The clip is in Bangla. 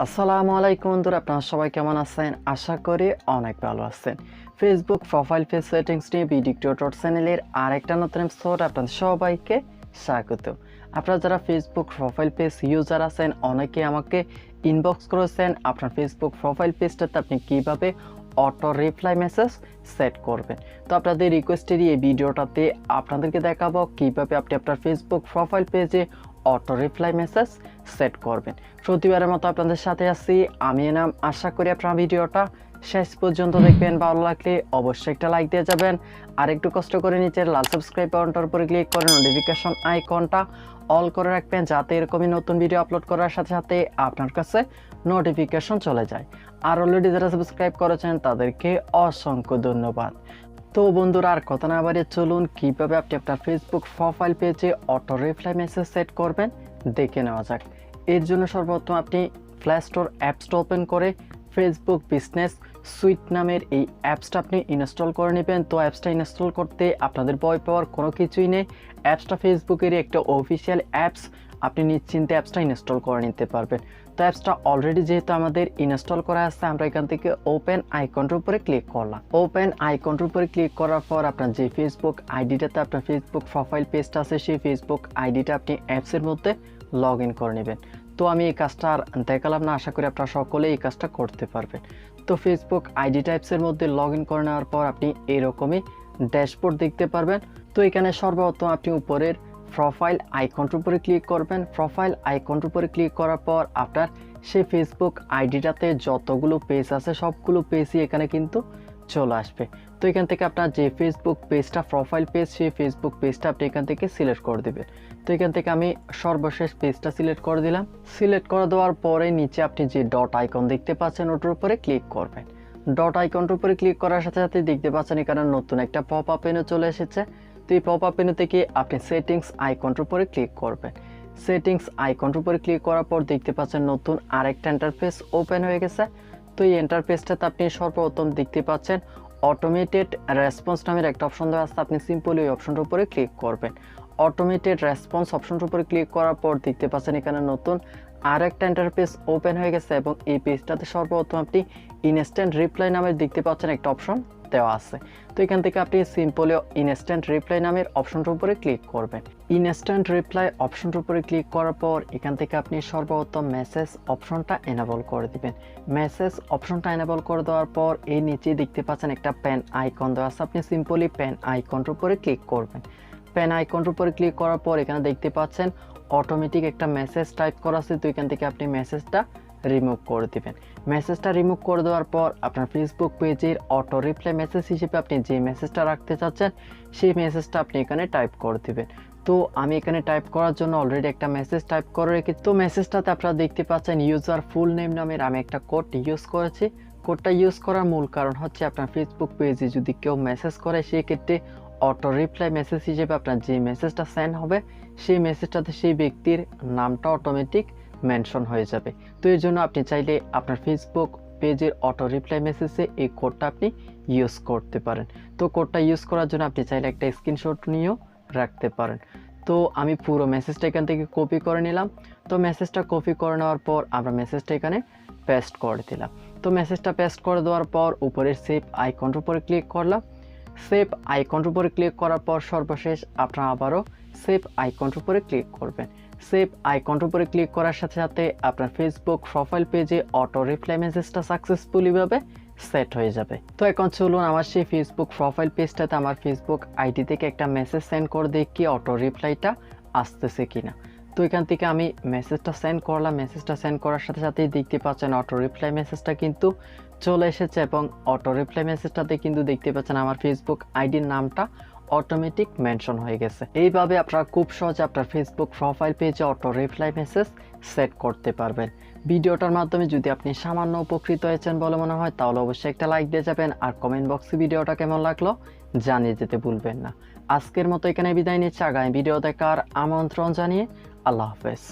আসসালামু আলাইকুম বন্ধুরা, আপনারা সবাই কেমন আছেন? আশা করি অনেক ভালো আছেন। ফেসবুক প্রোফাইল পেজ সেটিংস নিয়ে বিডি টিউটোরিয়াল চ্যানেলের আরেকটা নতুন এপিসোড আপনাদের সবাইকে স্বাগত। আপনারা যারা ফেসবুক প্রোফাইল পেজ ইউজার আছেন, অনেকে আমাকে ইনবক্স করেছেন আপনার ফেসবুক প্রোফাইল পেজটাতে আপনি কিভাবে অটো রিপ্লাই মেসেজ সেট করবেন। তো আপনাদের রিকোয়েস্টেরই এই ভিডিওটাতে আপনাদেরকে দেখাবো কিভাবে আপনি আপনার ফেসবুক প্রোফাইল পেজে অটো রিপ্লাই মেসেজ সেট করবেন। প্রতিবারের মতো আপনাদের সাথে আছি আমি এনাম। আশা করি আপনারা ভিডিওটা শেষ পর্যন্ত দেখবেন। ভালো লাগলে অবশ্যই একটা লাইক দিয়ে যাবেন, আর একটু কষ্ট করে নিচের লাল সাবস্ক্রাইব বাটনটার উপরে ক্লিক করে নোটিফিকেশন আইকনটা অল করে রাখবেন, যাতে এরকমই নতুন ভিডিও আপলোড করার সাথে সাথে আপনার কাছে নোটিফিকেশন চলে যায়। আর অলরেডি যারা সাবস্ক্রাইব করেছেন তাদেরকে অসংখ্য ধন্যবাদ। তো বন্ধুরা, আর কথা না বাড়িয়ে চলুন কিভাবে আপনি আপনার ফেসবুক প্রোফাইল পেজে অটো রিপ্লাই মেসেজ সেট করবেন দেখে নেওয়া যাক। এর জন্য সর্বপ্রথম আপনি প্লে স্টোর অ্যাপসটা ওপেন করে ফেসবুক বিজনেস সুইট নামের এই অ্যাপসটা আপনি ইনস্টল করে নেবেন। তো অ্যাপসটা ইনস্টল করতে আপনাদের ভয় পাওয়ার কোনো কিছুই নেই। অ্যাপসটা ফেসবুকেরই একটা অফিসিয়াল অ্যাপস, আপনি নিশ্চিন্তে অ্যাপসটা ইনস্টল করে নিতে পারবেন। তো অ্যাপসটা অলরেডি যেহেতু আমাদের ইনস্টল করা আছে, আমরা এখান থেকে ওপেন আইকনটার উপরে ক্লিক করলাম। ওপেন আইকনটার উপরে ক্লিক করার পর আপনার যে ফেসবুক আইডিটাতে আপনার ফেসবুক প্রোফাইল পেজটা আছে, সেই ফেসবুক আইডিটা আপনি অ্যাপসের মধ্যে লগ ইন করে নেবেন। তো আমি এই কাজটা আর দেখালাম না, আশা করি আপনারা সকলে এই কাজটা করতে পারবেন। তো ফেসবুক আইডি টাইপসের মধ্যে লগ ইন করে নেওয়ার পর আপনি এরকমই ড্যাশবোর্ড দেখতে পারবেন। তো এখানে সর্বপ্রথম আপনি উপরের প্রোফাইল আইকনটার উপরে ক্লিক করবেন। প্রোফাইল আইকনটার উপরে ক্লিক করার পর আপনার সেই ফেসবুক আইডিটাতে যতগুলো পেজ আছে সবগুলো পেজই এখানে কিন্তু চলে আসবে। তো এখান থেকে আপনার যে ফেসবুক পেজটা প্রোফাইল পেজ, সেই ফেসবুক পেজটা আপনি এখান থেকে সিলেক্ট করে দেবেন। তো এখান থেকে আমি সর্বশেষ পেজটা সিলেক্ট করে দিলাম। সিলেক্ট করে দেওয়ার পরে নিচে আপনি যে ডট আইকন দেখতে পাচ্ছেন ওটার উপরে ক্লিক করবেন। ডট আইকনটার উপরে ক্লিক করার সাথে সাথে দেখতে পাচ্ছেন এখানে নতুন একটা পপ আপ মেনু চলে এসেছে। তো এই পপ আপ মেনু থেকে আপনি সেটিংস আইকনটার উপরে ক্লিক করবেন। সেটিংস আইকনটার উপরে ক্লিক করার পর দেখতে পাচ্ছেন নতুন আরেকটা ইন্টারফেস ওপেন হয়ে গেছে। তো এই ইন্টারফেসটাতে আপনি সর্বপ্রথম দেখতে পাচ্ছেন অটোমেটেড রেসপন্স নামের একটা অপশন দেওয়া আছে। আপনি সিম্পলি ওই অপশনটার উপরে ক্লিক করবেন। অটোমেটেড রেসপন্স অপশনটার উপরে ক্লিক করার পর দেখতে পাচ্ছেন এখানে নতুন আরেকটা ইন্টারফেস ওপেন হয়ে গেছে, এবং এই পেজটাতে সর্বপ্রথম আপনি ইনস্ট্যান্ট রিপ্লাই নামের দেখতে পাচ্ছেন একটা অপশন দেওয়া আছে। তো এখান থেকে আপনি সিম্পলি ইনস্ট্যান্ট রিপ্লাই নামের অপশনটার উপরে ক্লিক করবেন। ইনস্ট্যান্ট রিপ্লাই অপশনটার উপরে ক্লিক করার পর এখান থেকে আপনি সর্বপ্রথম মেসেজ অপশনটা এনেবল করে দিবেন। মেসেজ অপশনটা এনেবল করে দেওয়ার পর এই নিচে দেখতে পাচ্ছেন একটা পেন আইকন দেওয়া আছে। আপনি সিম্পলি পেন আইকনটার উপরে ক্লিক করবেন। পেন আইকনটার উপরে ক্লিক করার পর এখানে দেখতে পাচ্ছেন অটোমেটিক একটা মেসেজ টাইপ করা আছে। তো এখান থেকে আপনি মেসেজটা রিমুভ করে দিবেন। মেসেজটা রিমুভ করে দেওয়ার পর আপনার ফেসবুক পেজের অটো রিপ্লাই মেসেজ হিসেবে আপনি যে মেসেজটা রাখতে চাচ্ছেন সেই মেসেজটা আপনি এখানে টাইপ করে দিবেন। তো আমি এখানে টাইপ করার জন্য অলরেডি একটা মেসেজ টাইপ করে রেখেছি। তো মেসেজটাতে আপনারা দেখতে পাচ্ছেন ইউজার ফুল নেম নামের আমি একটা কোড ইউজ করেছি। কোডটা ইউজ করার মূল কারণ হচ্ছে আপনার ফেসবুক পেজে যদি কেউ মেসেজ করে সেক্ষেত্রে অটো রিপ্লাই মেসেজ হিসেবে আপনার যে মেসেজটা সেন্ড হবে সেই মেসেজটাতে সেই ব্যক্তির নামটা অটোমেটিক মেনশন হয়ে যাবে। তো এর জন্য আপনি চাইলে আপনার ফেসবুক পেজের অটো রিপ্লাই মেসেজে এই কোডটা আপনি ইউজ করতে পারেন। তো কোডটা ইউজ করার জন্য আপনি চাইলে একটা স্ক্রিনশট নিয়েও রাখতে পারেন। তো আমি পুরো মেসেজটা এখান থেকে কপি করে নিলাম। তো মেসেজটা কপি করে নেওয়ার পর আমরা মেসেজটা এখানে পেস্ট করে দিলাম। তো মেসেজটা পেস্ট করে দেওয়ার পর উপরের সেভ আইকনটার উপরে ক্লিক করলাম। সেভ আইকনটার উপরে ক্লিক করার পর সর্বশেষ আপনারা আবারও সেভ আইকনটার উপরে ক্লিক করবেন। সেভ আইকনটার উপরে ক্লিক করার সাথে সাথে আপনার ফেসবুক প্রোফাইল পেজে অটো রিপ্লাই মেসেজটা সাকসেসফুলি ভাবে সেট হয়ে যাবে। তো এখন চলুন আমার সেই ফেসবুক প্রোফাইল পেজটাতে আমার ফেসবুক আইডি থেকে একটা মেসেজ সেন্ড করে দেখি অটো রিপ্লাইটা আসতেছে কিনা। তো এখান থেকে আমি মেসেজটা সেন্ড করলাম। মেসেজটা সেন্ড করার সাথে সাথেই দেখতে পাচ্ছেন অটো রিপ্লাই মেসেজটা কিন্তু চলে এসেছে, এবং অটো রিপ্লাই মেসেজটাতে কিন্তু দেখতে পাচ্ছেন আমার ফেসবুক আইডির নামটা অটোমেটিক মেনশন হয়ে গেছে। এইভাবে আপনারা খুব সহজে আপনার ফেসবুক প্রোফাইল পেজে অটো রিপ্লাই মেসেজ সেট করতে পারবেন। ভিডিওটার মাধ্যমে যদি আপনি সামান্য উপকৃত হয়েছেন বলে মনে হয় তাহলে অবশ্যই একটা লাইক দিয়ে যাবেন, আর কমেন্ট বক্সে ভিডিওটা কেমন লাগলো জানিয়ে যেতে ভুলবেন না। আজকের মতো এখানে বিদায় নিচ্ছি, আগামী ভিডিও দেখার আমন্ত্রণ জানিয়ে আল্লাহ হাফেজ।